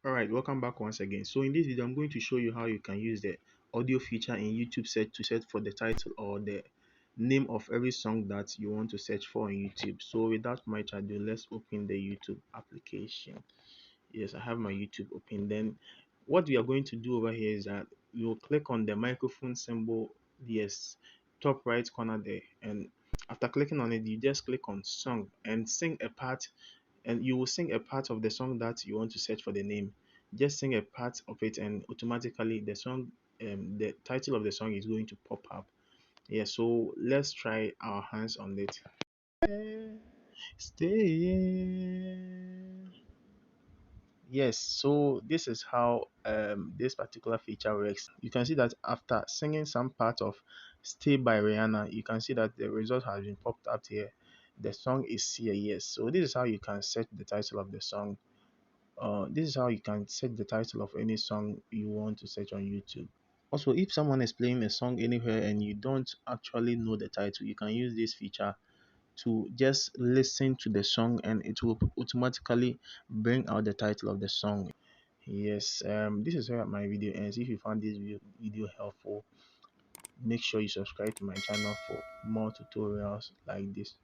All right, welcome back once again. So in this video, I'm going to show you how you can use the audio feature in YouTube search to search for the title or the name of every song that you want to search for on YouTube. So without much ado, let's open the YouTube application. Yes, I have my YouTube open. Then what we are going to do over here is that we will click on the microphone symbol, yes, top right corner there. And after clicking on it, you just click on song and sing a part, and you will sing a part of the song that you want to search for the name. Just sing a part of it, and automatically the song, the title of the song is going to pop up. Yeah, so let's try our hands on it. Stay. Yes, so this is how this particular feature works. You can see that after singing some part of Stay by Rihanna, you can see that the result has been popped up here. The song is here, yes. So this is how you can set the title of the song. This is how you can set the title of any song you want to search on YouTube. Also, if someone is playing a song anywhere and you don't actually know the title, you can use this feature to just listen to the song and it will automatically bring out the title of the song. Yes, this is where my video ends. If you found this video helpful, make sure you subscribe to my channel for more tutorials like this.